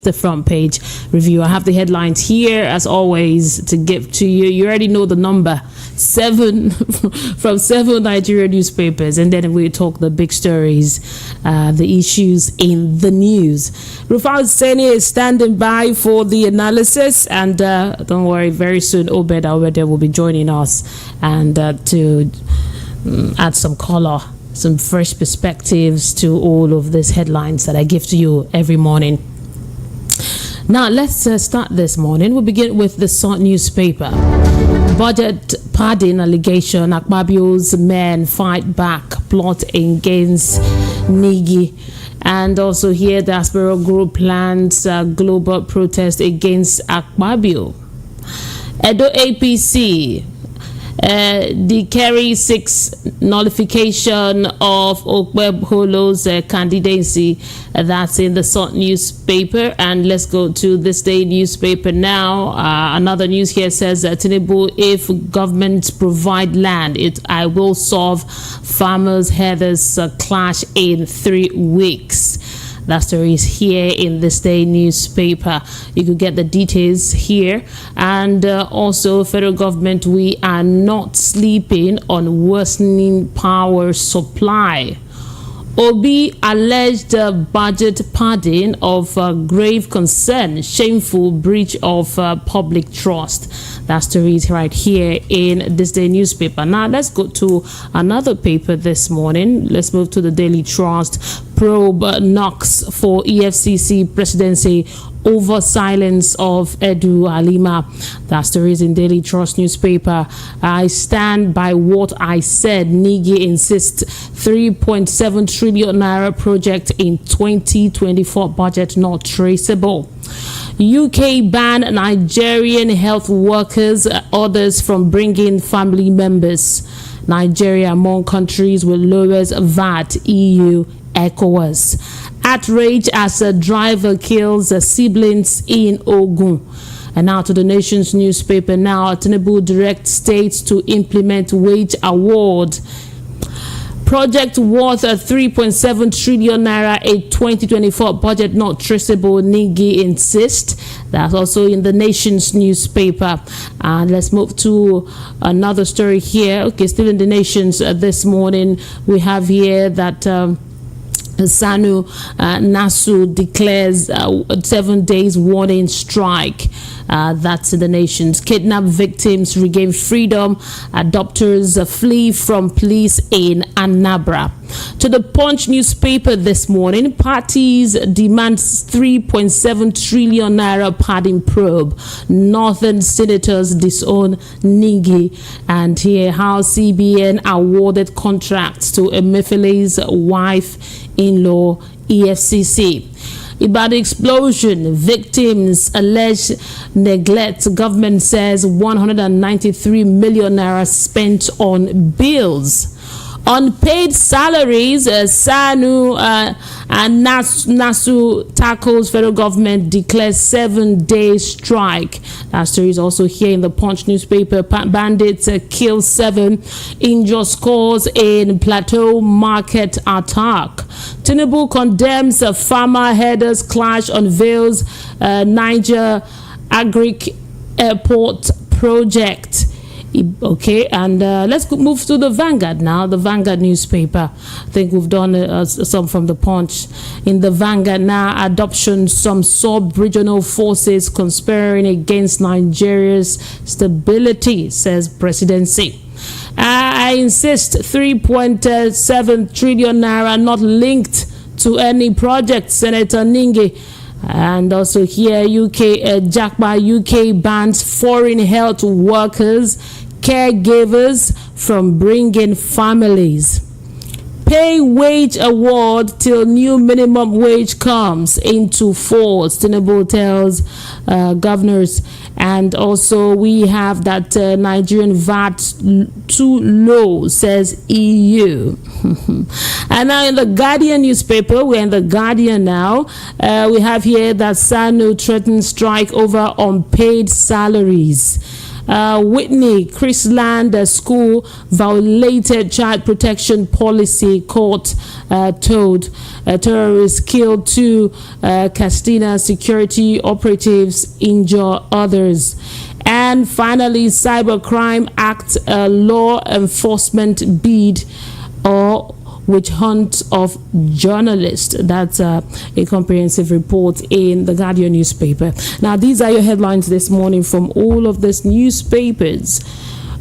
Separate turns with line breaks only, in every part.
the front page review. I have the headlines here as always to give to you. You already know the number 7 from 7 Nigerian newspapers, and then we talk the big stories, the issues in the news. Rufal Seni is standing by for the analysis, and don't worry, very soon Obed Awede will be joining us and to add some color, some fresh perspectives to all of these headlines that I give to you every morning. Now, let's start this morning. We'll begin with the Sun newspaper. Budget padding allegation. Akpabio's men fight back, plot against Nigi. And also here, the Aspero Group plans global protest against Akpabio. Edo APC. The Kerry 6 nullification of Okpebholo's candidacy. That's in the Sun newspaper. And let's go to this day newspaper now. Another news here says that Tinubu, if government provide land, I will solve farmers' headers clash in 3 weeks. That story is here in this day newspaper. You could get the details here. And also, federal government, we are not sleeping on worsening power supply. Obi alleged budget padding of grave concern, shameful breach of public trust. That story is right here in this day newspaper. Now let's go to another paper this morning. Let's move to the Daily Trust. Probe knocks for EFCC presidency over silence of Edu Halima. That story is in Daily Trust newspaper. I stand by what I said. Nigi insists 3.7 trillion naira project in 2024 budget not traceable. UK ban Nigerian health workers, others from bringing family members. Nigeria among countries with lowest VAT, EU, ECOWAS. Outrage as a driver kills siblings in Ogun. And now to the Nation's newspaper. Now, Tinubu directs states to implement wage award. Project worth 3.7 trillion naira, a 2024 budget not traceable, Nigi insists. That's also in the Nation's newspaper. And let's move to another story here. Okay, still in the Nation's this morning, we have here that Sanu Nasu declares 7 days warning strike. That's in the Nation's. Kidnapped victims regain freedom. Adopters flee from police in Anambra. To the Punch newspaper this morning, parties demand 3.7 trillion naira padding probe. Northern senators disown Nigi. And here how CBN awarded contracts to Emefiele's wife-in-law, EFCC. About the explosion, victims allege neglect. Government says 193 million naira spent on bills. Unpaid salaries, Sanu and Nasu tackles federal government declares 7-day strike. That story is also here in the Punch newspaper. Bandits kill 7, injure scores in Plateau market attack. Tinubu condemns farmer headers clash, unveils Niger Agric Airport project. Okay, and let's move to the Vanguard now. The Vanguard newspaper. I think we've done some from the Punch. In the Vanguard now, adoption, some sub-regional forces conspiring against Nigeria's stability, says presidency. I insist 3.7 trillion naira not linked to any project, Senator Ningi. And also here, JACBA UK bans foreign health workers, caregivers from bringing families. Pay wage award till new minimum wage comes into force, Tinubu tells governors. And also we have that Nigerian VAT too low, says EU. And now in the Guardian newspaper, we're in the Guardian now. We have here that SANU threatens strike over unpaid salaries. Whitney Chrisland School violated child protection policy, court told. Terrorists killed 2 Castina security operatives, injure others. And finally, Cybercrime Act law enforcement bid or witch hunt of journalists. That's a comprehensive report in the Guardian newspaper. Now, these are your headlines this morning from all of these newspapers.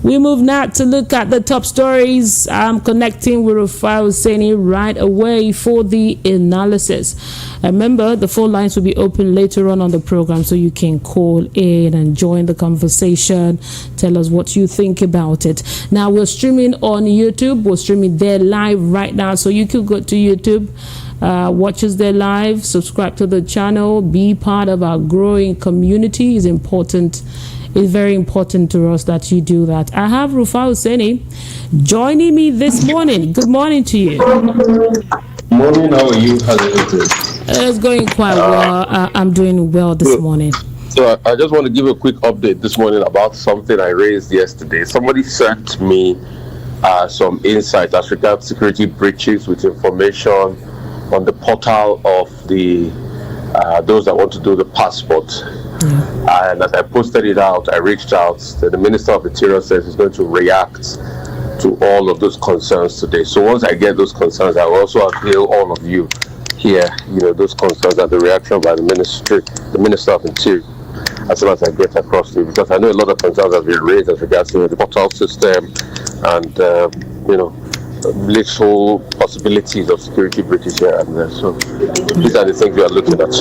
We move now to look at the top stories. I'm connecting with Rufai Hussaini right away for the analysis. Remember, the phone lines will be open later on the program, so you can call in and join the conversation. Tell us what you think about it. Now, we're streaming on YouTube. We're streaming there live right now, so you could go to YouTube. Watch us there live. Subscribe to the channel. Be part of our growing community. Is important. It's very important to us that you do that. I have Rufai Hussaini joining me this morning. Good morning to you.
Morning, how are you? How's it going?
It's going quite well. I'm doing well this morning.
So I just want to give a quick update this morning about something I raised yesterday. Somebody sent me some insight as regards security breaches with information on the portal of the those that want to do the passport. And as I posted it out, I reached out. The Minister of Interior says he's going to react to all of those concerns today. So once I get those concerns, I will also avail all of you here, those concerns and the reaction by the Minister of Interior, as soon as I get across to you, because I know a lot of concerns have been raised as regards to the portal system and little possibilities of security breaches here and there. So these are the things we are looking at.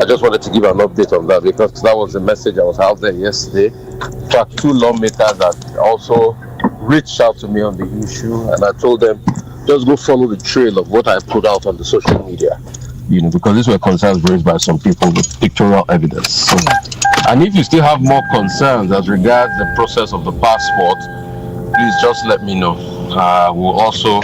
I just wanted to give an update on that because that was the message I was out there yesterday. In fact, 2 lawmakers that also reached out to me on the issue, and I told them just go follow the trail of what I put out on the social media, because these were concerns raised by some people with pictorial evidence. So, and if you still have more concerns as regards the process of the passport, please just let me know. We'll also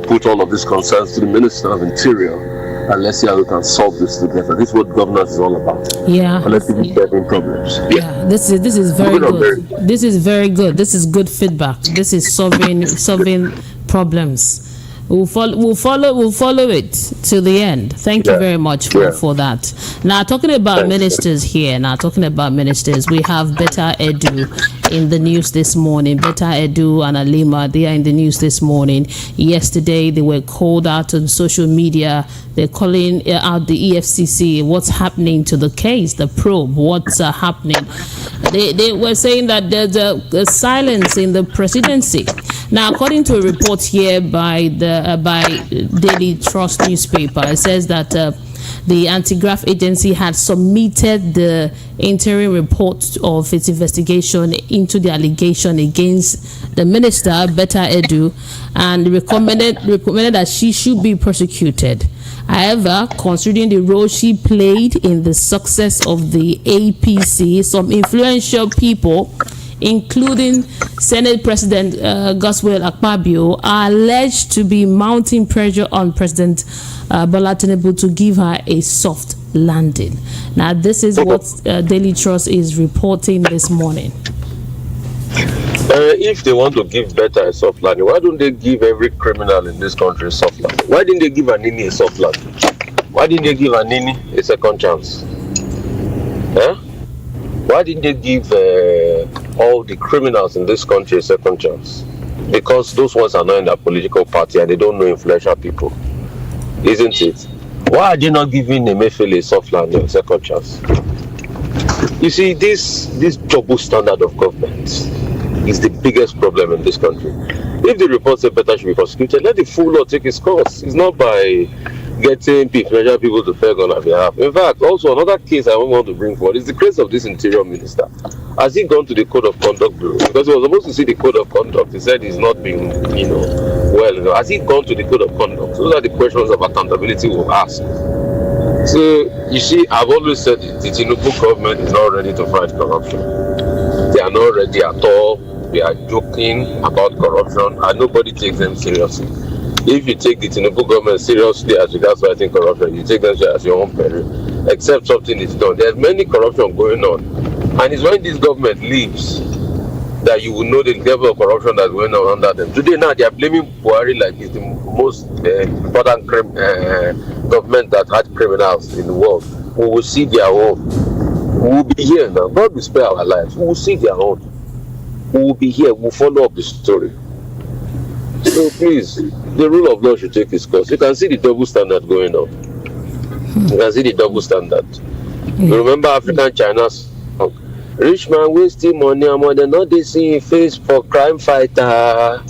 put all of these concerns to the Minister of Interior, and let's see how we can solve this together. This is what governance is all about.
Yeah.
Collectively solving problems.
Yeah. This is very good. This is very good. This is good feedback. This is solving problems. We'll follow it to the end. Thank you very much for that. Now, talking about ministers here. We have Betta Edu in the news this morning. Betta Edu and Alima, they are in the news this morning. Yesterday, they were called out on social media. They're calling out the EFCC. What's happening to the case, the probe? What's happening? They were saying that there's a silence in the presidency. Now, according to a report here by Daily Trust newspaper, it says that the anti-graft agency had submitted the interim report of its investigation into the allegation against the minister, Betta Edu, and recommended that she should be prosecuted. However, considering the role she played in the success of the APC, some influential people, including Senate President Godswill Akpabio, are alleged to be mounting pressure on President Bola Tinubu to give her a soft landing. Now, this is what Daily Trust is reporting this morning.
If they want to give Betta a soft landing, why don't they give every criminal in this country a soft landing? Why didn't they give Anini a soft landing? Why didn't they give Anini a second chance? Why didn't they give all the criminals in this country a second chance? Because those ones are not in their political party and they don't know influential people, isn't it? Why are they not giving Emefiele a soft landing, a second chance? You see, this double standard of government is the biggest problem in this country. If the report said Betta should be prosecuted, let the full law take its course. It's not by getting influential people to beg on our behalf. In fact, also another case I want to bring forward is the case of this interior minister. Has he gone to the Code of Conduct Bureau? Because he was supposed to see the Code of Conduct. He said he's not been, well. Has he gone to the Code of Conduct? Those are the questions of accountability we'll ask. So, you see, I've always said it, the Tinubu government is not ready to fight corruption. They are not ready at all. They are joking about corruption and nobody takes them seriously. If you take the Tinubu government seriously as regards fighting corruption, you take them as your own peril, except something is done. There's many corruption going on, and it's when this government leaves that you will know the level of corruption that's going on under them. Today now they are blaming Buhari like it's the most important government that had criminals in the world. We will see their own. We will be here now. God will spare our lives. We will see their own. We will be here. We will follow up the story. So please, the rule of law should take its course. You can see the double standard going on. You can see the double standard. You remember African China's song? Rich man wasting money, and not they see him face for crime fighter.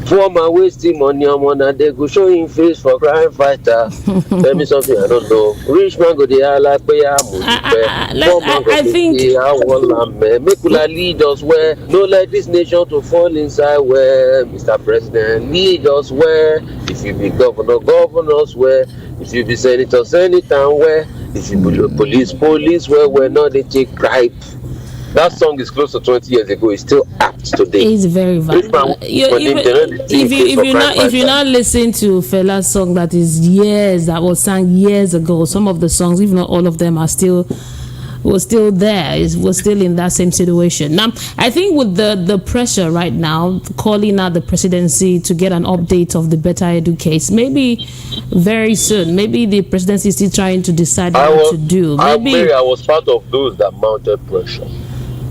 Poor man wasting money, and they go show him face for crime fighter. Tell me something I don't know. Rich man go there like pay Poor man go there make ula lead us where. No let this nation to fall inside where. Mr. President, lead us where. If you be governor, govern us where. If you be senator, senator where. If you be police where we're not they take bribe. That song is close to 20 years ago. It's still apt today.
It's very valid. If you not listen to Fela's song that was sung years ago, some of the songs, if not all of them, was still there. It was still in that same situation. Now, I think with the pressure right now, calling out the presidency to get an update of the Beta Edu case, maybe very soon. Maybe the presidency is still trying to decide what to do. Maybe
I was part of those that mounted pressure.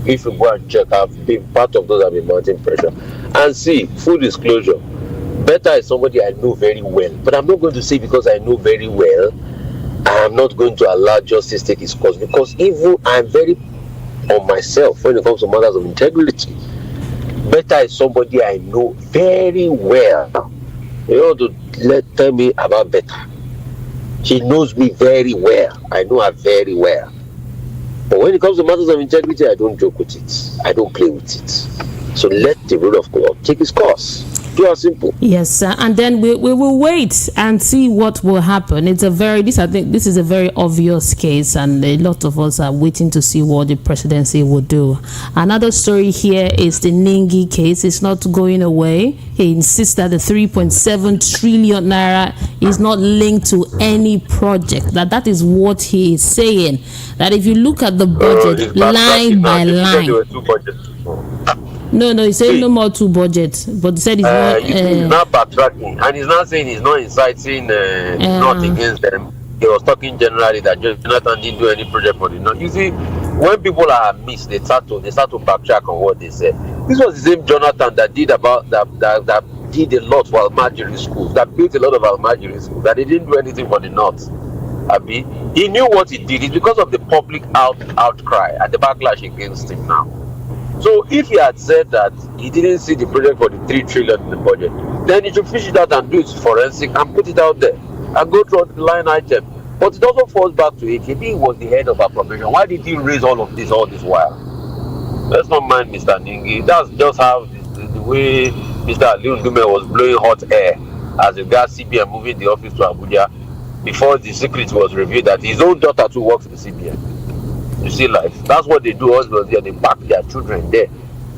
If you go and check, I've been part of those that have been mounting pressure. And see, full disclosure, Beta is somebody I know very well. But I'm not going to say because I know very well, I'm not going to allow justice take its course, because even I'm very on myself when it comes to matters of integrity. Beta is somebody I know very well. You want to tell me about Beta? She knows me very well. I know her very well. But when it comes to matters of integrity, I don't joke with it. I don't play with it. So let the rule of law take its course. Pure simple.
Yes, and then we will wait and see what will happen. I think this is a very obvious case, and a lot of us are waiting to see what the presidency will do. Another story here is the Ningi case. It's not going away. He insists that the 3.7 trillion naira is not linked to any project. That is what he is saying. That if you look at the budget line by line. No, he said no more two budgets, but he said he's not.
He's not backtracking, and he's not saying he's not inciting not against them. He was talking generally that Jonathan didn't do any project for the north. You see, when people are missed, they start to backtrack on what they said. This was the same Jonathan that did that did a lot for Almajiri schools, that built a lot of Almajiri schools, that he didn't do anything for the north. Abi, he knew what he did. It's because of the public outcry and the backlash against him now. So if he had said that he didn't see the project for the 3 trillion in the budget, then he should fish it out and do it forensic and put it out there and go through the line item. But it also falls back to it. He was the head of appropriation. Why did he raise all this while? Let's not mind Mr. Ningi. That's just how the way Mr. Ali Ndume was blowing hot air as regards CBN moving the office to Abuja before the secret was revealed that his own daughter too works in the CBN. You see life. That's what they do. Also, they pack their children there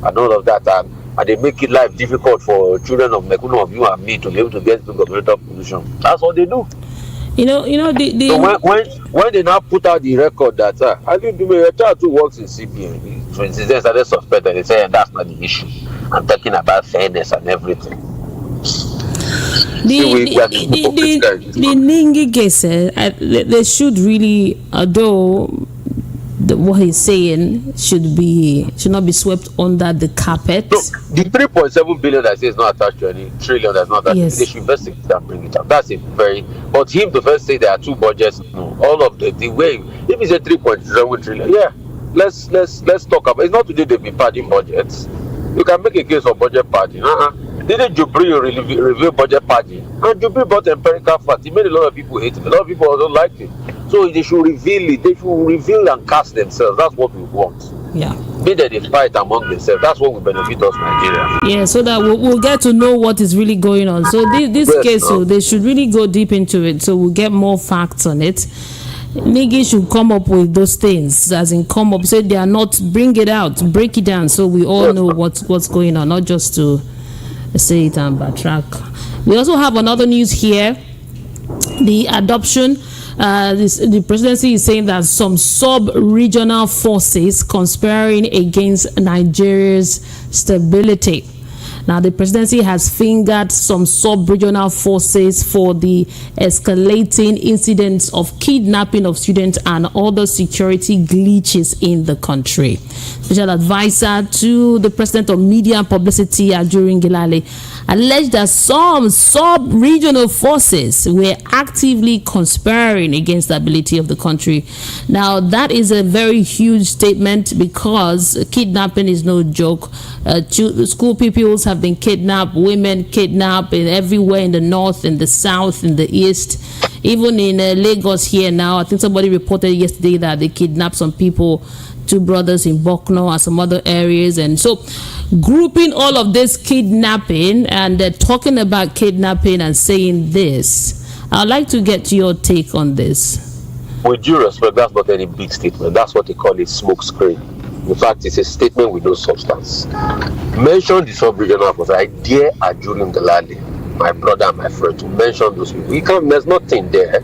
and all of that, and they make it life difficult for children of Mekuno, of you and me to be able to get to the governmental position. That's what they do.
So
when they now put out the record that I didn't do your child who works in CBN, for instance, they started suspected. They say that's not the issue. I'm talking about fairness and everything.
The Ningi case, they should really, although what he's saying should not be swept under the carpet.
So the 3.7 billion that says not attached to any trillion that's not attached,
yes.
They should investigate and bring it up. That's a but him to first say there are two budgets, no, all of the way, if he said 3.7 trillion, yeah, let's talk about. It's not today they've been padding budgets. You can make a case for budget padding. Didn't Jubri review budget padding? And Jubri brought empirical fact. He made a lot of people hate it. A lot of people also liked it. So they should reveal it. They should reveal and cast themselves. That's what we want.
Yeah.
Be that they fight among themselves. That's what will benefit us, Nigeria.
Yeah, so that we'll get to know what is really going on. So this case, so they should really go deep into it. So we'll get more facts on it. Niggas should come up with those things, as in come up, say they are not, bring it out, break it down, so we all know what's going on, not just to say it and backtrack. We also have another news here, the adoption. The presidency is saying that some sub-regional forces conspiring against Nigeria's stability. Now, the presidency has fingered some sub-regional forces for the escalating incidents of kidnapping of students and other security glitches in the country. Special advisor to the president of media and publicity, Ajurin Gilale, alleged that some sub-regional forces were actively conspiring against the stability of the country. Now, that is a very huge statement because kidnapping is no joke. School pupils have been kidnapped, women kidnapped everywhere in the north, in the south, in the east, even in Lagos here now. I think somebody reported yesterday that they kidnapped some people, 2 brothers in Bokno and some other areas. And so grouping all of this kidnapping and talking about kidnapping and saying this, I'd like to get your take on this.
With due respect, that's not any big statement. That's what they call a smoke screen. In fact, it's a statement with no substance. Mention the sub-regional force. I dare Ajurin Gilale, my brother and my friend, to mention those people. There's nothing there.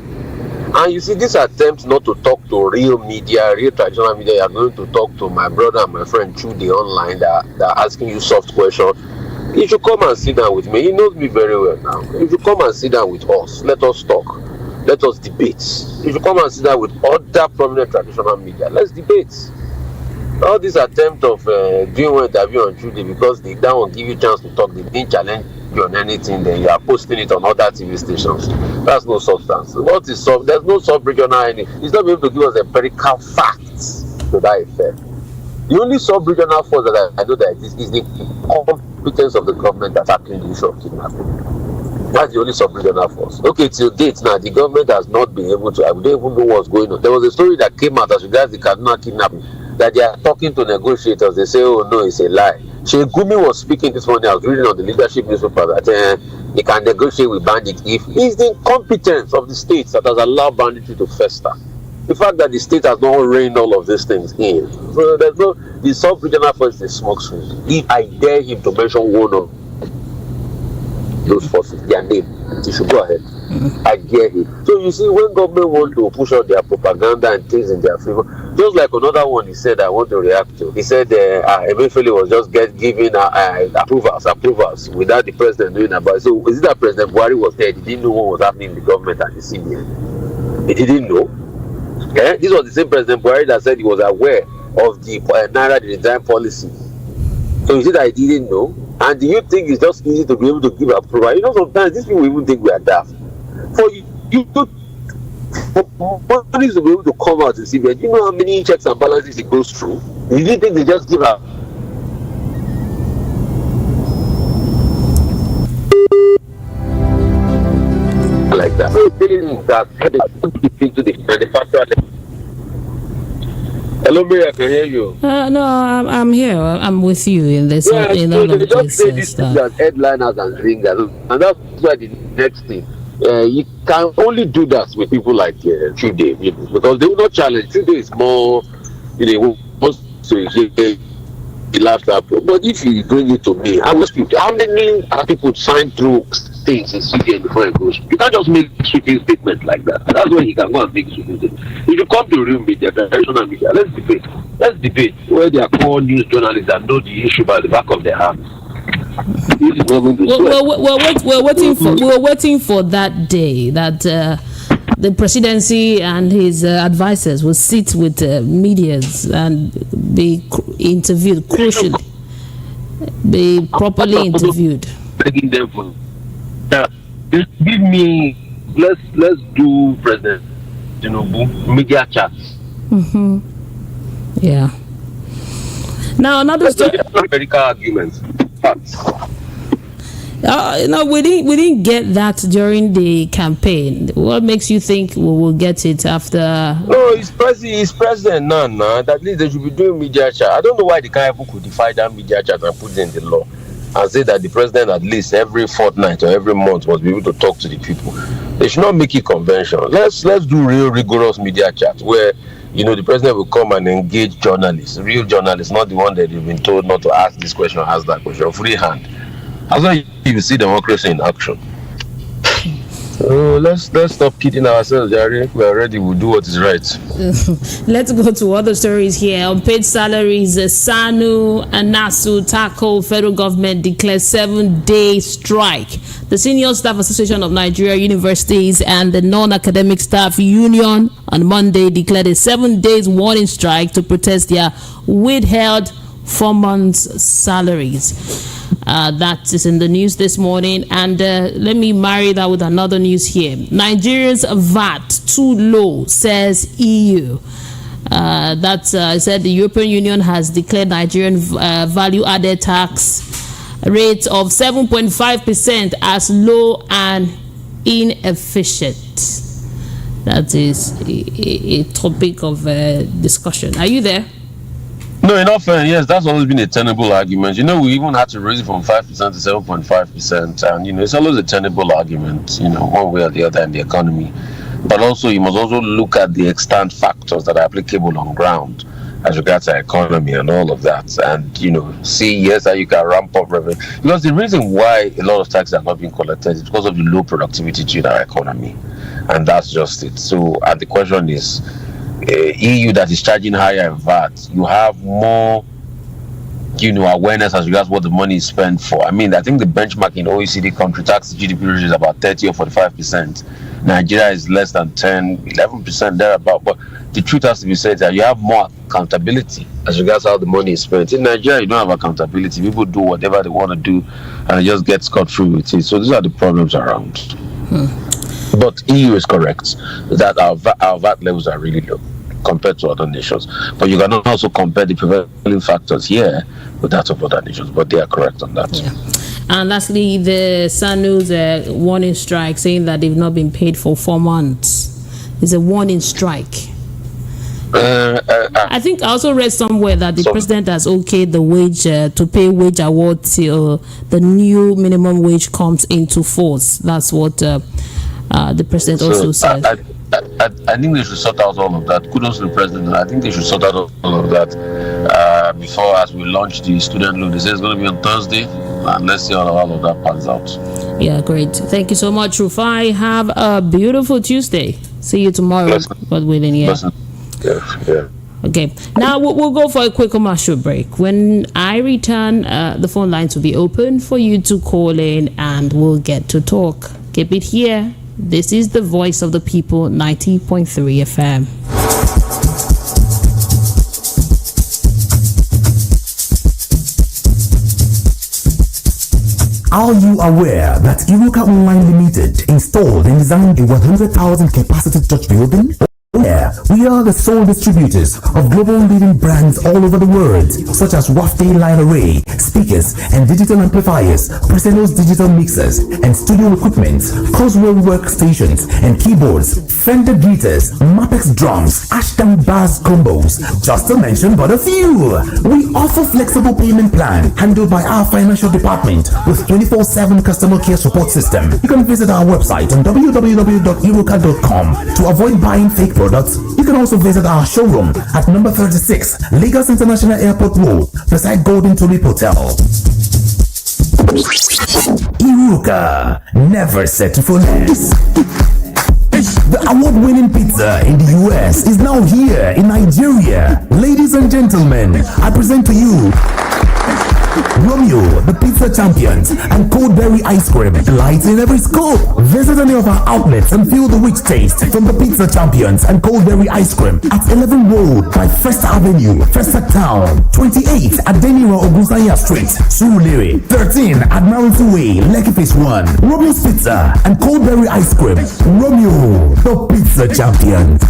And you see, this attempt not to talk to real media, real traditional media, you are going to talk to my brother and my friend through the online that are asking you soft questions. You should come and sit down with me. He knows me very well now. You should come and sit down with us. Let us talk. Let us debate. You should come and sit down with other prominent traditional media. Let's debate. All this attempt of doing one interview on Tuesday because they don't give you a chance to talk, they didn't challenge you on anything, then you are posting it on other TV stations. That's no substance. What is there's no sub-regional anything. It's not able to give us empirical facts to that effect. The only sub-regional force that I know that is the competence of the government that's tackling the issue of kidnapping. That's the only sub-regional force. Okay, till date now, the government has not been able to, I don't even know what's going on. There was a story that came out as regards the Kaduna kidnapping, that they are talking to negotiators. They say, oh no, it's a lie. Gumi was speaking this morning. I was reading on the leadership newspaper that he can negotiate with bandits if it's the incompetence of the states that has allowed banditry to fester. The fact that the state has not reined all of these things in. So there's no, the sub-regional force is smoke screen. If I dare him to mention one of those forces, their name, he should go ahead. I dare him. So you see, when government want to push out their propaganda and things in their favor, just like another one he said I want to react to. He said Emefiele was just giving approvals without the president doing about it. So is it that President Buhari was there? He didn't know what was happening in the government and the CBN. He didn't know. Okay? This was the same President Buhari that said he was aware of the Naira design policy. So is it that he didn't know? And do you think it's just easy to be able to give approval? You know, sometimes these people even think we are daft. For you to to be able to come out and see, do you know how many checks and balances it goes through? You didn't think they just give up? Like that. Hello, Mary, I can hear you.
No, I'm here. I'm with you in this.
Yeah,
in
so
all
they
of
just
this
say these things as headliners and ringers, and that's why the next thing. You can only do that with people like Chude, because they will not challenge. Chude is more, wants to hear the laughter. But if you bring it to me, how many people sign through things in CDN before it goes? You can't just make sweeping statements like that. That's why you can go and make sweeping statements. If you come to real media, traditional media, let's debate. Let's debate where they are core news journalists that know the issue by the back of their hands.
We're waiting for that day that the presidency and his advisors will sit with medias and be interviewed, crucially, be properly interviewed.
Begging them for give me, let's do President media chats.
Mm-hmm. Yeah. Now another story.
Medical arguments.
No, we didn't get that during the campaign. What makes you think we will get it after?
No, he's president now. At least they should be doing media chat. I don't know why the Kaifu could defy that media chat and put it in the law and say that the president at least every fortnight or every month must be able to talk to the people. They should not make it conventional. Let's do real rigorous media chat where the president will come and engage journalists, real journalists, not the one that you've been told not to ask this question or ask that question, free hand. That's why you see democracy in action. Oh, let's stop kidding ourselves, Jerry. We're ready. We'll do what is right.
Let's go to other stories here. Unpaid salaries, SANU and NASU tackle federal government declares 7-day strike. The Senior Staff Association of Nigeria Universities and the Non-Academic Staff Union on Monday declared a 7 days warning strike to protest their withheld 4 months salaries. That is in the news this morning, and let me marry that with another news here. Nigeria's VAT too low, says EU. Said the European Union has declared Nigerian value-added tax rate of 7.5% as low and inefficient. That is a topic of discussion. Are you there?
No, in all fairness, yes, that's always been a tenable argument. We even had to raise it from 5% to 7.5%, and it's always a tenable argument, one way or the other in the economy. But also, you must also look at the extant factors that are applicable on ground as regards to economy and all of that, and see yes that you can ramp up revenue, because the reason why a lot of taxes are not being collected is because of the low productivity in our economy, and that's just it. So, and the question is, EU that is charging higher VAT, you have more, awareness as regards what the money is spent for. I think the benchmark in OECD country tax GDP ratio is about 30 or 45%. Nigeria is less than 10, 11% thereabout. But the truth has to be said that you have more accountability as regards how the money is spent. In Nigeria, you don't have accountability. People do whatever they want to do and just get scot-free with it. So these are the problems around. But EU is correct that our VAT levels are really low compared to other nations. But you cannot also compare the prevailing factors here with that of other nations. But they are correct on that.
Yeah. And lastly, the SANU's warning strike, saying that they've not been paid for 4 months. It's a warning strike. I think I also read somewhere that the president has okayed the wage to pay wage award till the new minimum wage comes into force. That's what the president also said.
I think they should sort out all of that. Kudos to the president. I think they should sort out all of that before, as we launch the student loan. They say it's going to be on Thursday, and let's see how all of that pans out.
Yeah, great. Thank you so much, Rufai. Have a beautiful Tuesday. See you tomorrow. God willing, yeah.
Yeah.
Okay, now we'll go for a quick commercial break. When I return, the phone lines will be open for you to call in, and we'll get to talk. Keep it here. This is the Voice of the People, 90.3 FM.
Are you aware that Iruka Online Limited installed and designed a 100,000 capacity church building? Yeah, we are the sole distributors of global leading brands all over the world, such as Wafday Line Array, speakers and digital amplifiers, Preseno's digital mixers and studio equipment, Coswell workstations and keyboards, Fender guitars, Mapex drums, Ashton bass combos, just to mention but a few. We offer flexible payment plan handled by our financial department with 24/7 customer care support system. You can visit our website on www.iruka.com to avoid buying fake products. You can also visit our showroom at number 36 Lagos International Airport Road beside Golden Tulip Hotel. Iruka, never settle for less. The award-winning pizza in the US is now here in Nigeria. Ladies and gentlemen, I present to you Romeo, the pizza champions, and cold berry ice cream, lights in every scoop. Visit any of our outlets and feel the rich taste from the pizza champions and cold berry ice cream at 11 Road by First Avenue, First Town, 28 at Deniro Ogunsanya Street, Surulere, 13 at Admiralty Way, Lekki Phase 1. Romeo's Pizza and cold berry ice cream. Romeo, the pizza champions.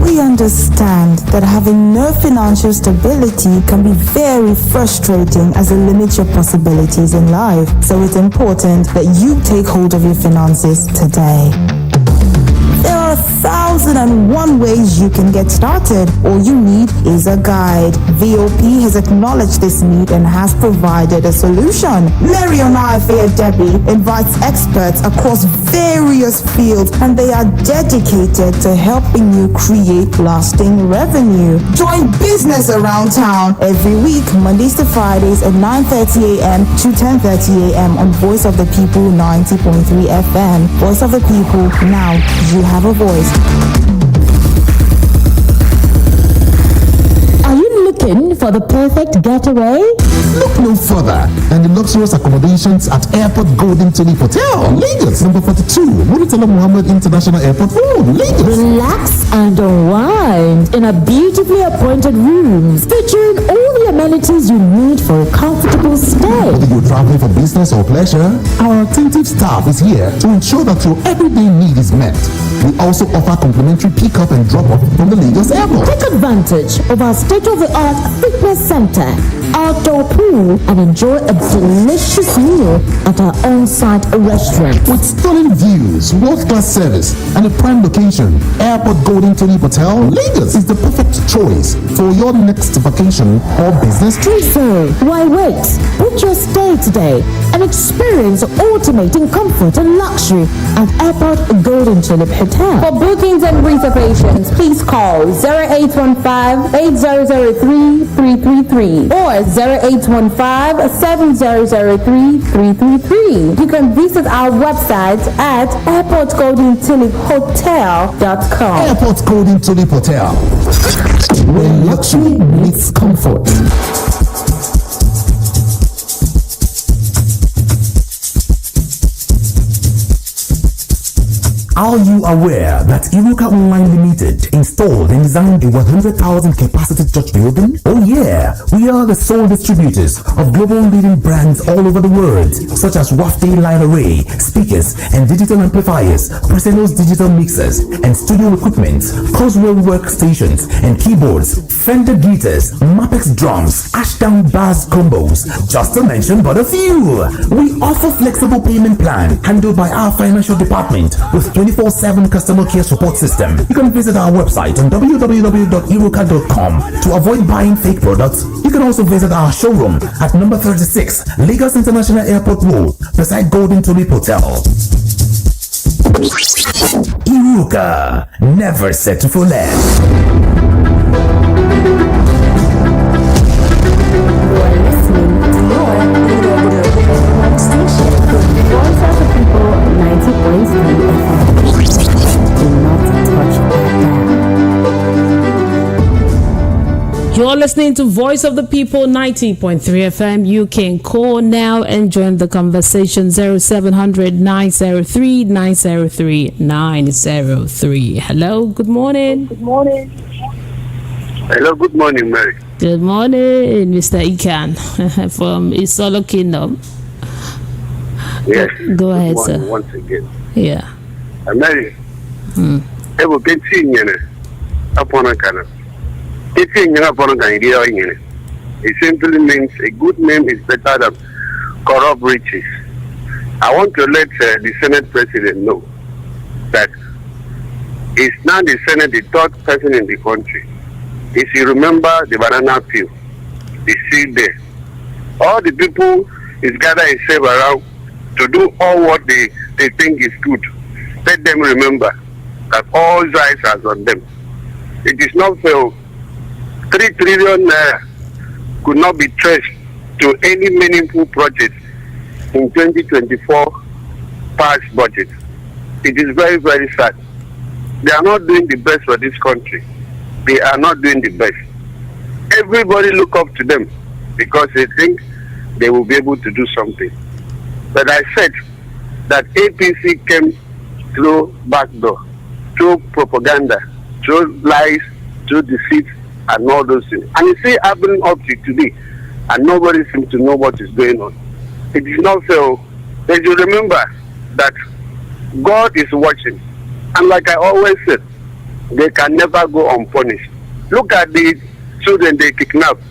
We understand that having no financial stability can be very frustrating as it limits your possibilities in life. So it's important that you take hold of your finances today. There are thousands 1,001 ways you can get started. All you need is a guide. VOP has acknowledged this need and has provided a solution. Mary Onaife Debbie invites experts across various fields, and they are dedicated to helping you create lasting revenue. Join Business Around Town every week, Mondays to Fridays at 9:30 a.m. to 10:30 a.m. on Voice of the People 90.3 FM. Voice of the People, now you have a voice.
Are you looking for the perfect getaway?
Look no further than the luxurious accommodations at Airport Golden Tulip Hotel, Lagos, number 42, Muritala Muhammad International Airport Road, Lagos.
Relax and unwind in a beautifully appointed rooms featuring all the amenities you need for a comfortable stay.
Whether you're traveling for business or pleasure, our attentive staff is here to ensure that your everyday need is met. We also offer complimentary pick-up and drop-off from the Lagos Airport.
Take advantage of our state-of-the-art fitness center, outdoor pool, and enjoy a delicious meal at our on-site restaurant.
With stunning views, world-class service, and a prime location, Airport Golden Tulip Hotel, Lagos is the perfect choice for your next vacation or business trip.
So, why wait? Book your stay today and experience ultimate in comfort and luxury at Airport Golden Tulip Hotel.
For bookings and reservations, please call 0815-8003-333 or 0815-7003-333. You can visit our website at airportgoldentuliphotel.com.
Airport Golden Tulip Hotel, where luxury meets comfort. Are you aware that Iruka Online Limited installed and designed a 100,000 capacity church building? Oh yeah, we are the sole distributors of global leading brands all over the world, such as Wafty Line Array, speakers and digital amplifiers, Presenos digital mixers and studio equipment, Coswell workstations and keyboards, Fender guitars, Mapex drums, Ashdown bass combos, just to mention but a few. We offer flexible payment plan handled by our financial department with 24/7 customer care support system. You can visit our website on www.iruka.com to avoid buying fake products. You can also visit our showroom at number 36 Lagos International Airport Road beside Golden Tulip Hotel. Iruka, never settle for less.
You're listening to Voice of the People 90.3 FM. You can call now and join the conversation 0700 903 903 903. Hello, good morning.
Good morning.
Hello, good morning, Mary.
Good morning, Mr. Ikan from Isolo Kingdom.
Yes.
Go ahead,
good morning,
sir.
once again.
Yeah.
Mary. Evo continue upon a canal. It simply means a good name is better than corrupt riches. I want to let the Senate President know that he's now the Senate, the third person in the country. If you remember the banana peel, is still there. All the people is gather himself around to do all what they think is good. Let them remember that all eyes are on them. It is not fair. 3 trillion naira could not be traced to any meaningful project in 2024 past budget. It is very, very sad. They are not doing the best for this country. They are not doing the best. Everybody look up to them because they think they will be able to do something. But I said that APC came through backdoor, through propaganda, through lies, through deceit, and all those things. And you see happening up to today, and nobody seems to know what is going on. It is not fair. They should remember that God is watching. And like I always said, they can never go unpunished. Look at the children they kidnapped,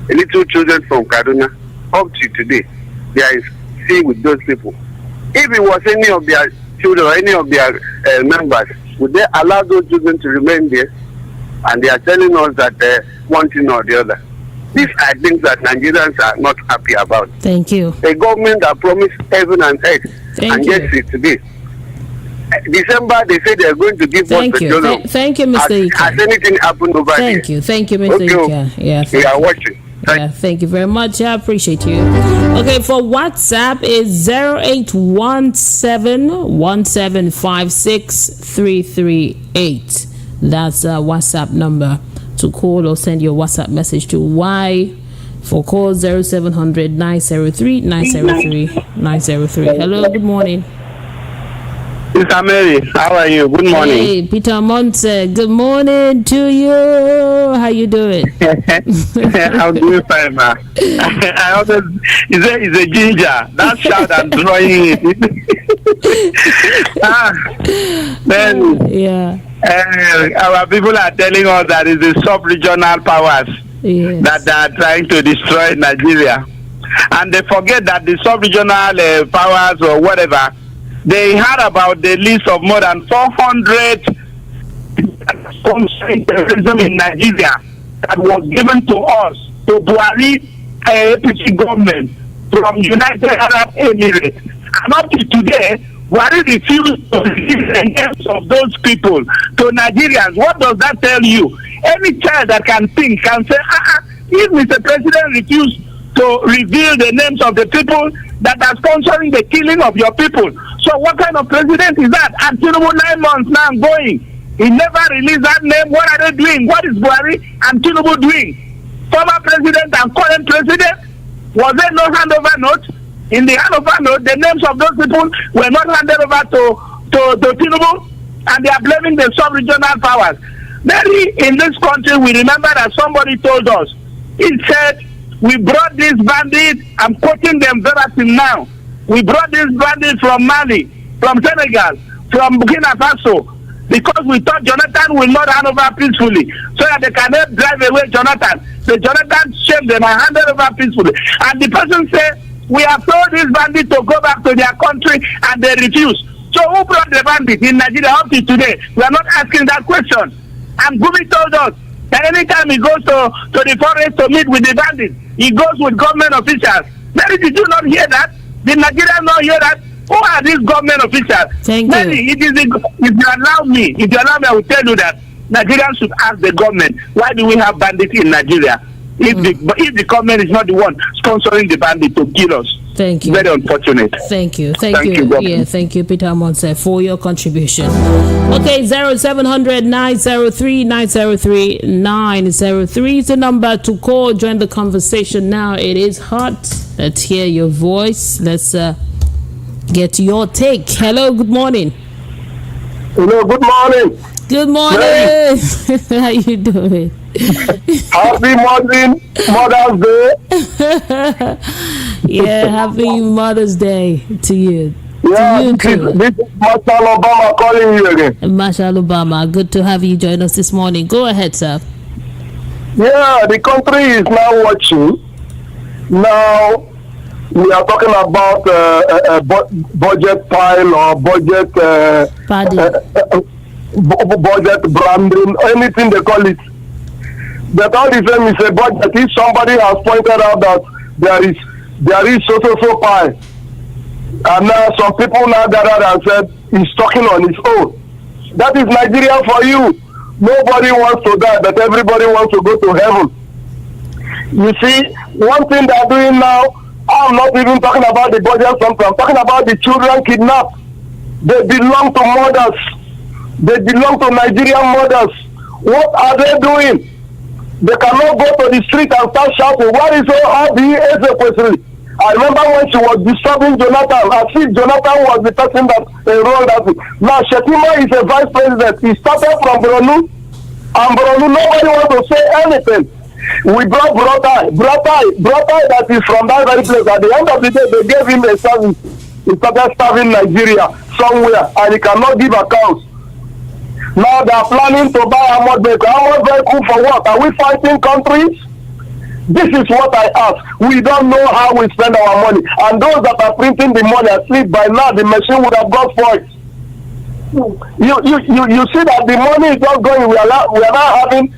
the little children from Kaduna, up to today. They are still with those people. If it was any of their children or any of their members,
Would they allow those children to remain there? And they are telling us that one thing or the other. These are things that Nigerians are not happy about.
Thank you.
A government that promised heaven and earth, and yet today. December, they say they are going to give us petroleum.
Thank you, Mr. Ika.
Has anything happened over there?
Thank you, Mr. Ika. Yeah,
we are watching.
Thank you very much. I appreciate you. Okay, for WhatsApp is 0817-1756-338. That's a WhatsApp number to call or send your WhatsApp message to Y for call 0700 903 903 903. Hello, good morning.
Mr. Mary, how are you? Good morning.
Hey, Peter Monte. Good morning to you. How you doing?
I'm doing fine, man. I always, it's a ginger. That shout I'm drawing it.
Yeah.
Our people are telling us that it's the sub-regional powers that are trying to destroy Nigeria. And they forget that the sub-regional powers or whatever, they had about the list of more than 400 terrorism in Nigeria that was given to us, to Buhari APC government from United Arab Emirates. And up to today, Buhari refused to release the names of those people to Nigerians. What does that tell you? Any child that can think can say, if Mr. President refused to reveal the names of the people that are sponsoring the killing of your people. So what kind of president is that? And Tinubu 9 months now going. He never released that name. What are they doing? What is Buhari and Tinubu doing? Former president and current president? Was there no handover note? In the handover note, the names of those people were not handed over to Tinubu, and they are blaming the sub-regional powers. Maybe in this country, we remember that somebody told us, he said, we brought these bandits, I'm quoting them verbatim now, we brought these bandits from Mali, from Senegal, from Burkina Faso, because we thought Jonathan will not hand over peacefully, so that they can help drive away Jonathan. So Jonathan shamed them and handed over peacefully. And the person said, we have told these bandits to go back to their country, and they refuse. So who brought the bandits in Nigeria up to today? We are not asking that question. And Gumi told us that anytime he goes to the forest to meet with the bandits, he goes with government officials. Mary, did you not hear that? Did Nigerians not hear that? Who are these government officials?
Thank
Mary,
you.
if you allow me, I will tell you that Nigerians should ask the government, why do we have bandits in Nigeria? If the government is not the one sponsoring the bandit to kill us.
Thank you.
Very unfortunate.
Thank you.
Thank you,
Yeah, thank you, Peter Monse, for your contribution. Okay, 0700 903 903 903 is the number to call. Join the conversation now. It is hot. Let's hear your voice. Let's get your take. Hello, good morning.
Hello, good morning.
Good morning. How you doing?
Happy Mother's Day.
Yeah, happy Mother's Day to you.
Yeah,
to you
this is Marshall Obama calling you again.
Marshall Obama, good to have you join us this morning. Go ahead, sir.
Yeah, the country is now watching. Now, we are talking about a budget pile or budget budget branding, anything they call it. But all the same is a budget. If somebody has pointed out that there is so pile, and now some people now gathered and said he's talking on his own. That is Nigeria for you. Nobody wants to die, but everybody wants to go to heaven. You see, one thing they're doing now, I'm not even talking about the budget, I'm talking about the children kidnapped. They belong to mothers. They belong to Nigerian mothers. What are they doing? They cannot go to the street and start shouting, "What is Obi? I remember when she was disturbing Jonathan, as if Jonathan was the person that enrolled that. Now Shetima is a vice president. He started from Boronu, and Boronu, nobody wants to say anything. We brought Brotai that is from that very place. At the end of the day, they gave him a service. He started serving Nigeria somewhere, and he cannot give accounts. Now they are planning to buy armored vehicle. Armored vehicle for what? Are we fighting countries? This is what I ask. We don't know how we spend our money. And those that are printing the money, at least by now the machine would have got spoiled. you see that the money is not going. We are now having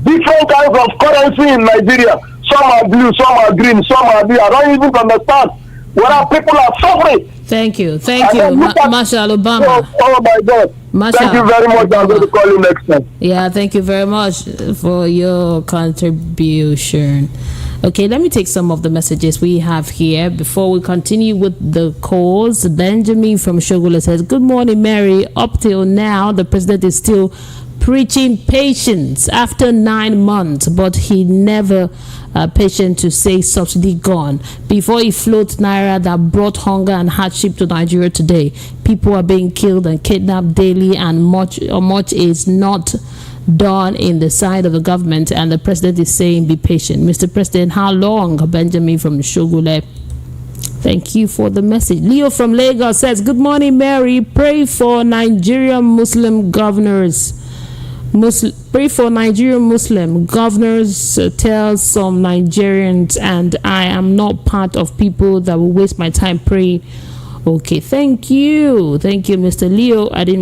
different kinds of currency in Nigeria. Some are blue, some are green, some are blue. I don't even understand whether people are suffering.
Thank you, Marshal Obama.
Oh my God.
Marshal,
thank you very much. I'm going to call you next time.
Yeah, thank you very much for your contribution. Okay, let me take some of the messages we have here before we continue with the calls. Benjamin from Shogula says, "Good morning, Mary. Up till now, the president is still preaching patience after 9 months, but he never patient to say subsidy gone before he floats naira that brought hunger and hardship to Nigeria today. People are being killed and kidnapped daily, and much is not done in the side of the government, and the president is saying be patient. Mr. President, how long?" Benjamin from Shogule. Thank you for the message. Leo from Lagos says, "Good morning, Mary. Pray for Nigerian Muslim governors. Pray for Nigerian Muslim governors. Tell some Nigerians, and I am not part of people that will waste my time praying." Okay, thank you, Mr. Leo. I did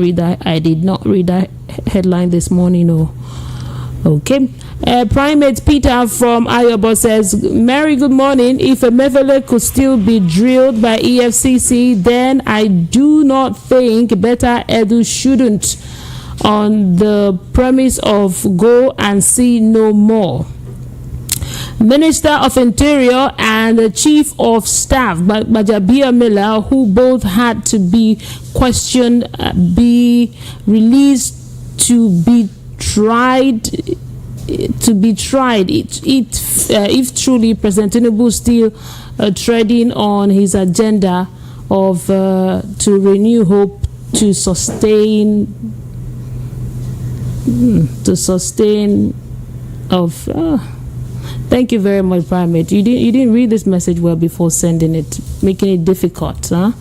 not read that headline this morning. Okay. Primate Peter from Ayobo says, "Mary, good morning. If a Mevele could still be drilled by EFCC, then I do not think Better Edu shouldn't, on the premise of go and see no more." Minister of Interior and the Chief of Staff, Bajabia Miller, who both had to be questioned, be released to be tried. If truly President Tinubu still treading on his agenda of to renew hope to sustain of. Thank you very much, Primate. You didn't read this message well before sending it, making it difficult, huh?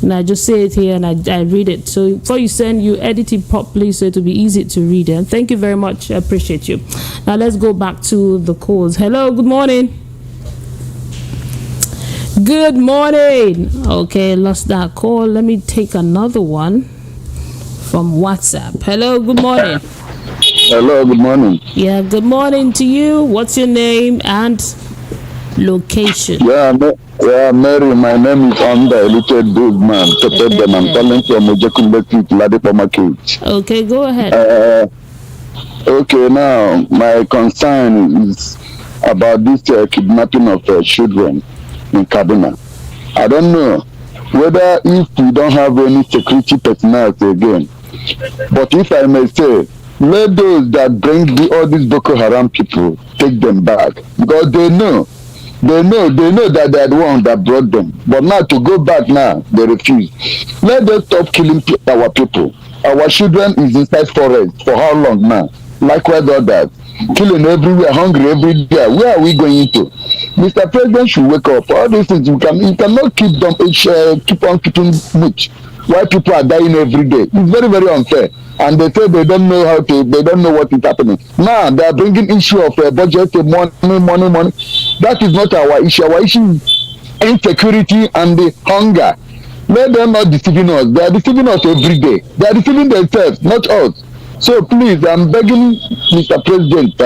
And I just say it here and I read it. So before you send, you edit it properly so it will be easy to read. And thank you very much. I appreciate you. Now let's go back to the calls. Hello, good morning. Good morning. Okay, lost that call. Let me take another one from WhatsApp. Hello, good morning.
Hello, good morning.
Yeah, good morning to you. What's your name and location?
Yeah, Mary, my name is Undiluted Goodman. I'm calling from Ojekunle Street, Ladipo Market.
Okay, go ahead.
Okay, now, my concern is about this kidnapping of children in Kaduna. I don't know whether if we don't have any security personnel again, but if I may say, let those that bring all these Boko Haram people take them back, because they know that they are the ones that brought them. But now to go back now, they refuse. Let them stop killing our people. Our children is inside forest for how long now? Likewise others, killing everywhere, hungry every day. Where are we going to? Mr. President should wake up. All these things you cannot keep them keep on keeping much. Why people are dying every day? It's very, very unfair. And they say they don't know what is happening. Now they are bringing issue of budget, money. That is not our issue. Our issue is insecurity and the hunger. Let them not deceiving us. They are deceiving us every day. They are deceiving themselves, not us. So please, I'm begging Mr. President,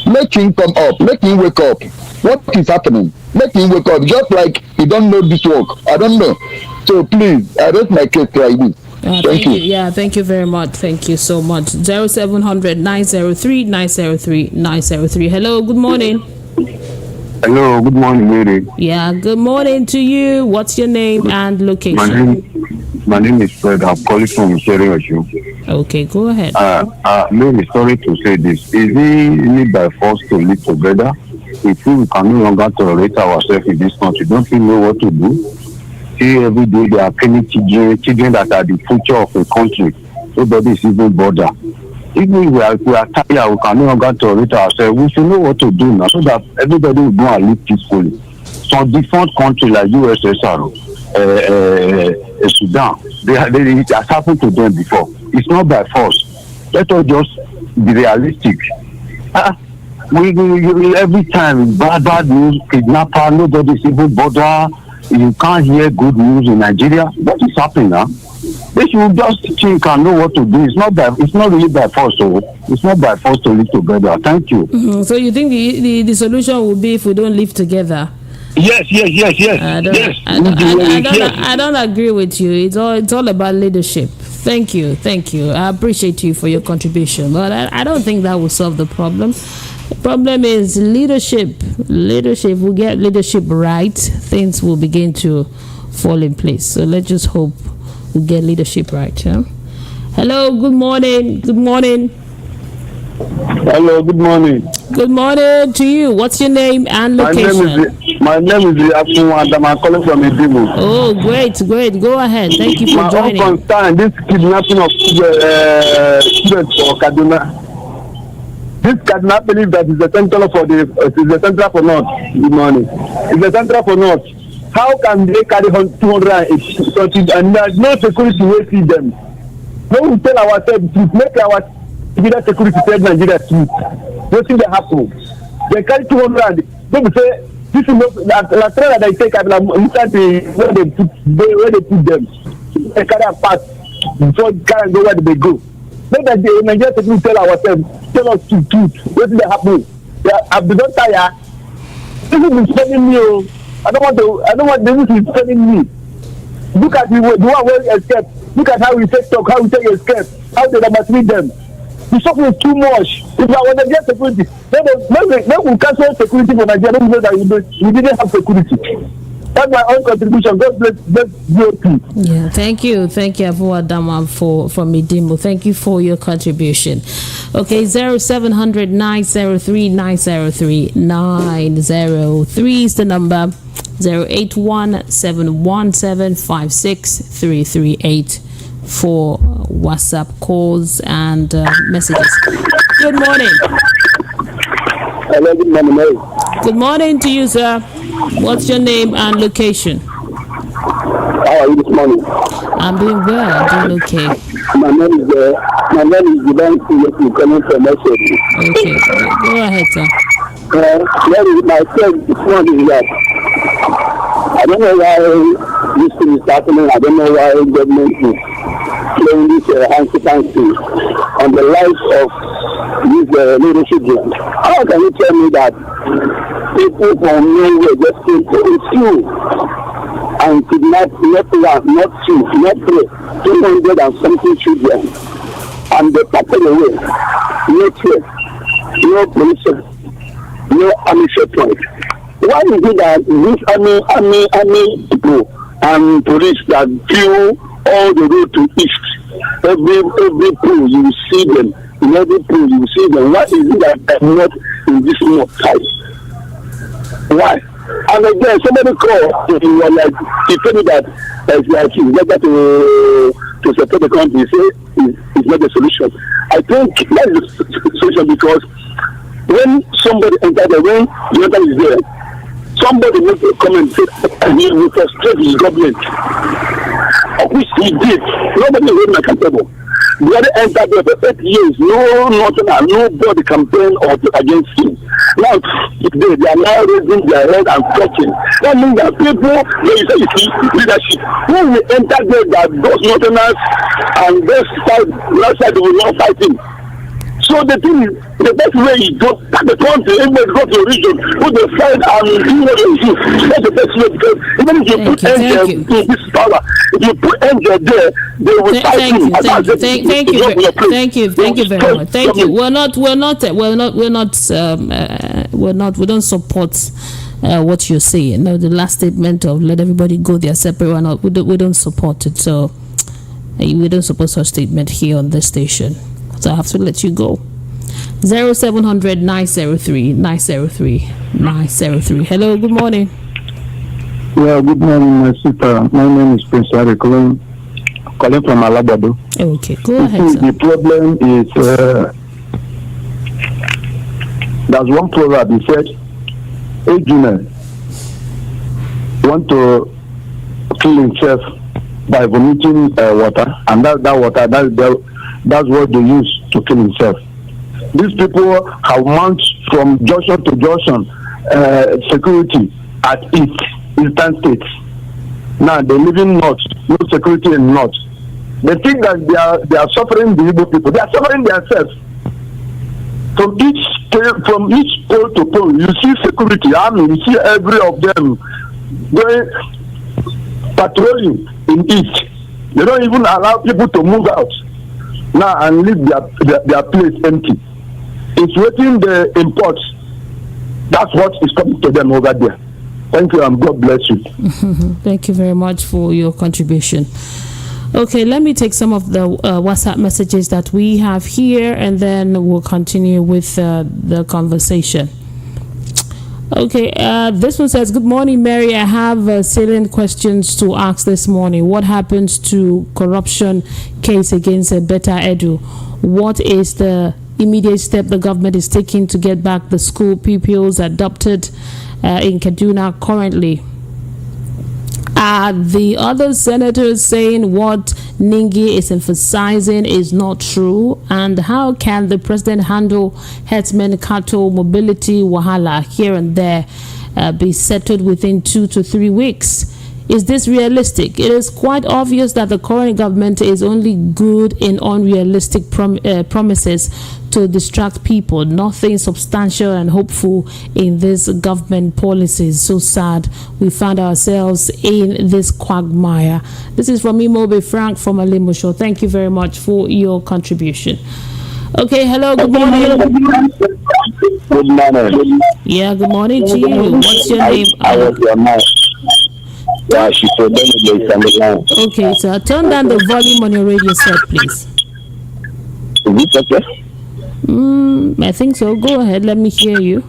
let him come up. Let him wake up. What is happening? Let him wake up. Just like he don't know this work. I don't know. So please, I rest my case like this. Thank you.
Yeah, thank you very much. Thank you so much. 0700 903 903 903. Hello, good morning.
Hello, good morning, Mary.
Yeah, good morning to you. What's your name and location?
My name is Fred. I'm calling from Shameless.
Okay, go ahead.
Mary, sorry to say this. Is it need by force to live together? If we can no longer tolerate ourselves in this country, don't we know what to do? See, every day they are killing children that are the future of a country. Nobody is even bother. If we are tired, we can no longer tolerate ourselves. We should know what to do now so that everybody will go and live peacefully. Some different countries like USSR, Sudan, it has happened to them before. It's not by force. Let us just be realistic. We every time bad news, kidnapper, nobody is even bother. You can't hear good news in Nigeria. What is happening now? They should just think and know what to do. It's not really by force. So it's not by force to live together. Thank you.
Mm-hmm. So you think the solution would be if we don't live together?
Yes.
I don't agree with you. It's all about leadership. Thank you. I appreciate you for your contribution, but I don't think that will solve the problem. The problem is leadership. Leadership. We get leadership right, things will begin to fall in place. So let's just hope we get leadership right. Huh? Hello. Good morning.
Hello. Good morning.
Good morning to you. What's your name and location?
My name is Akpabio. I'm calling from Ijeoma.
Oh, great. Go ahead. Thank you for joining.
My own concern, this kidnapping of students for Kaduna. This kidnapping that is the central for North. Good morning. It's the central for North. How can they carry 280 and there's no security waiting them? No, we tell ourselves to make our security tell Nigeria truth. Nothing that happen. They carry 200. They say this is not la trailer they take and inside where they put them. They carry a pass before they carry go where they go. Make that the Nigerian security tell ourselves, tell us the truth. Nothing that happen. I've been tired. This is spending me. I don't want this is spending me. Look at the one where escape. Look at how we take talk, how we take escape, how they treat them. The suffering is too much. If I want to get security, then we cancel security for Nigeria. Don't know that we didn't have security. That's my own contribution. God bless GOP.
Yeah, thank you, Adama from Idimo. Thank you for your contribution. Okay, 0700 903 903 903 is the number. 081-717-56338 for WhatsApp calls and messages. Good morning.
Hello, good morning.
Good morning to you, sir. What's your name and location?
How are you this morning?
I'm doing well. I'm doing okay.
My name is Divine coming from Message.
Okay, go ahead, sir.
Myself this morning is that I don't know why this thing is happening. I don't know why government is playing this hanky-panky on the lives of these little children. How can you tell me that people from nowhere just came to the school and kidnap not one, not two, not three, 200 and something children, and they packed away? No trace, no police, no ammunition point. Why is it that these army people and police that do all the road to east, every pool you see them, in every pool you see them? Why is it that they're not in this north side? Why? And again, somebody called and like he told me that it's better to support the country. He said it's not the solution. I think that's the solution, because when somebody enters the room, the other is there. Somebody makes a comment and he will frustrate his government, which he did. Nobody is holding accountable. The other entered there for 8 years, nobody campaigned against him. Now, they are now raising their head and talking. That means that people, when you say you see leadership, when we enter there, that those northerners and those side will not fight him. So the thing is, the best way is to pack the country, everybody go to the region, put the fight and do what they do. That's the best way, because even if you put angel to this power, if you put angel there, they will fight him.
Thank you very much. Thank you. We don't support what you're saying. No, the last statement of let everybody go their separate way, we don't support it. So we don't support such statement here on this station. So I have to let you go. 0700 903 903 903. Hello, good morning.
Yeah, good morning, my sister. My name is Prince Harry, calling from Alabado.
Okay, go ahead, sir.
The problem is there's one proverb. He said, a junior want to kill himself by vomiting water, and that's what they use to kill himself. These people have mounted from junction to junction security at eastern states. Now they live in north, no security in north.
They think that they are suffering the Igbo people. They are suffering themselves. From each pole to pole, you see security, army, you see every of them going patrolling in it. They don't even allow people to move out now and leave their place empty. It's waiting the imports. That's what is coming to them over there. Thank you, and God bless you.
Thank you very much for your contribution. Okay, let me take some of the WhatsApp messages that we have here, and then we'll continue with the conversation. Okay, this one says, good morning, Mary. I have salient questions to ask this morning. What happens to corruption case against Beta Edu? What is the immediate step the government is taking to get back the school pupils adopted in Kaduna currently? Are the other senators saying what Ningi is emphasizing is not true? And how can the president handle herdsmen cattle mobility wahala here and there be settled within 2 to 3 weeks? Is this realistic? It is quite obvious that the current government is only good in unrealistic promises to distract people. Nothing substantial and hopeful in this government policies. So sad we found ourselves in this quagmire. This is from Imobe Frank from Alimosho. Thank you very much for your contribution. Okay, hello, good morning.
Good morning.
Yeah, good morning to you. What's your name?
Yeah, she told them
okay, so turn down the volume on your radio set, please.
Is it okay?
I think so. Go ahead. Let me hear you.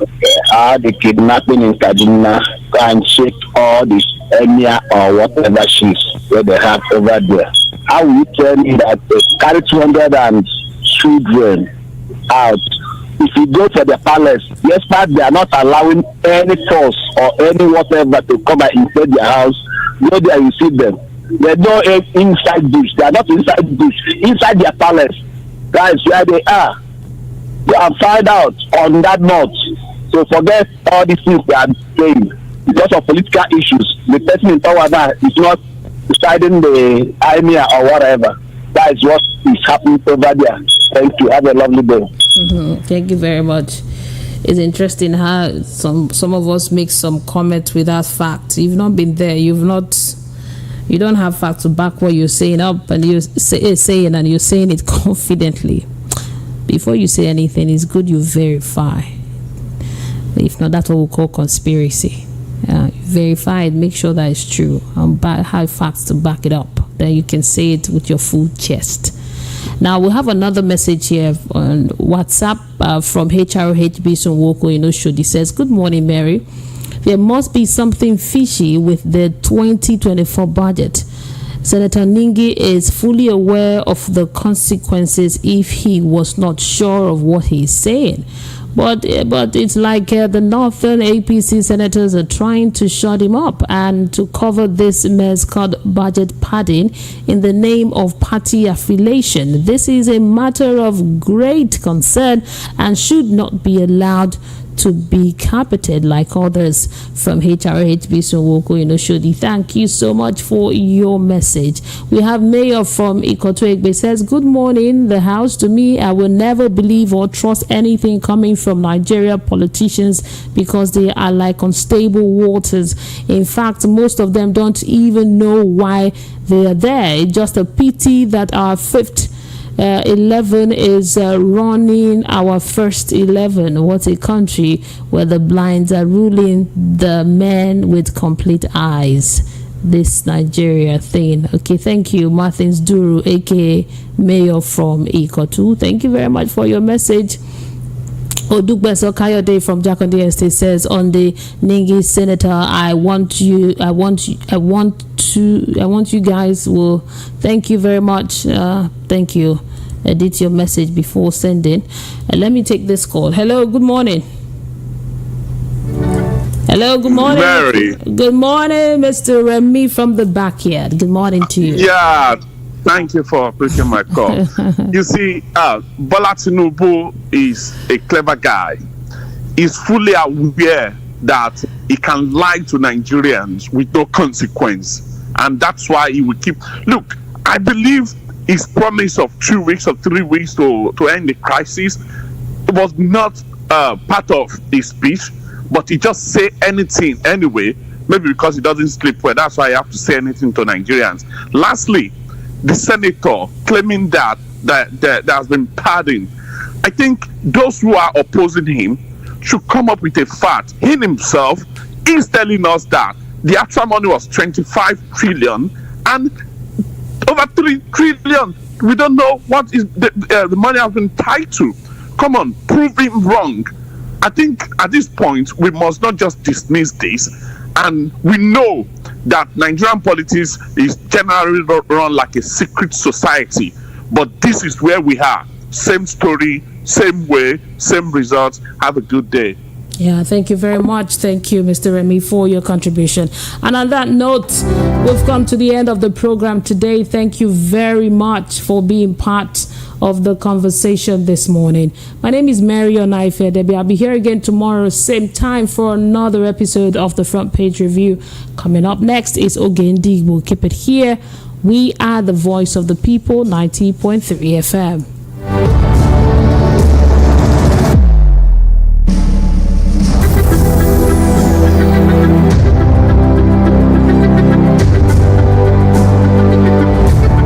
The kidnapping in Kaduna and shake all this emir or whatever she's where they have over there. How will you tell me that they carry 200 and children out? If you go to the palace, despite they are not allowing any force or any whatever to come and invade their house, go there you see them. They don't inside bush. They are not inside bush. Inside their palace. Guys, where they are. You can find out on that note. So forget all these things they are saying. Because of political issues, the person in power now is not deciding the emir or whatever. That is what is happening over there. Thank you. Have a lovely day.
Thank you very much. It's interesting how some of us make some comments without facts. You've not been there. You don't have facts to back what you're saying up, and you're saying and you're saying it confidently. Before you say anything, it's good you verify. If not, that's what we call conspiracy. Verify it, make sure that it's true, and have facts to back it up. Then you can say it with your full chest. Now we have another message here on WhatsApp from HRHB Sonwoko in Oshodi. It says, good morning, Mary. There must be something fishy with the 2024 budget. Senator Ningi is fully aware of the consequences if he was not sure of what he's saying. But it's like the northern APC senators are trying to shut him up and to cover this mess called budget padding in the name of party affiliation. This is a matter of great concern and should not be allowed to be carpeted like others. From HRHB Sonwoko in Oshodi. Thank you so much for your message. We have Mayor from Ikoto Egbe says, good morning, the house. To me, I will never believe or trust anything coming from Nigeria politicians because they are like unstable waters. In fact, most of them don't even know why they are there. It's just a pity that our fifth 11 is running our first 11. What a country where the blinds are ruling the men with complete eyes. This Nigeria thing. Okay, thank you, Martins Duru, aka Mayor from Ikotu. Thank you very much for your message. Odugbeso Kayode from Jakonde Estate says, on the Ningi senator, I want you guys will thank you very much. Thank you. Edit your message before sending. Let me take this call. Hello, good morning. Hello, good morning.
Mary.
Good morning, Mr. Remy from the backyard. Good morning to you.
Yeah, thank you for picking my call. You see, Bola Tinubu is a clever guy. He's fully aware that he can lie to Nigerians with no consequence. And that's why he will keep... Look, I believe his promise of 2 weeks or 3 weeks to end the crisis was not part of his speech, but he just say anything anyway, maybe because he doesn't sleep well. That's why I have to say anything to Nigerians. Lastly, the senator claiming that there has been pardon. I think those who are opposing him should come up with a fact. He himself is telling us that the actual money was 25 trillion and over 3 trillion. We don't know what is the money has been tied to. Come on, prove him wrong. I think at this point we must not just dismiss this. And we know that Nigerian politics is generally run like a secret society. But this is where we are. Same story, same way, same results. Have a good day.
Yeah, thank you very much. Thank you, Mr. Remy, for your contribution. And on that note, we've come to the end of the program today. Thank you very much for being part of the conversation this morning. My name is Mary Onaife Debbie. I'll be here again tomorrow, same time, for another episode of the Front Page Review. Coming up next is Ogendi. We'll keep it here. We are the voice of the people, 90.3 FM.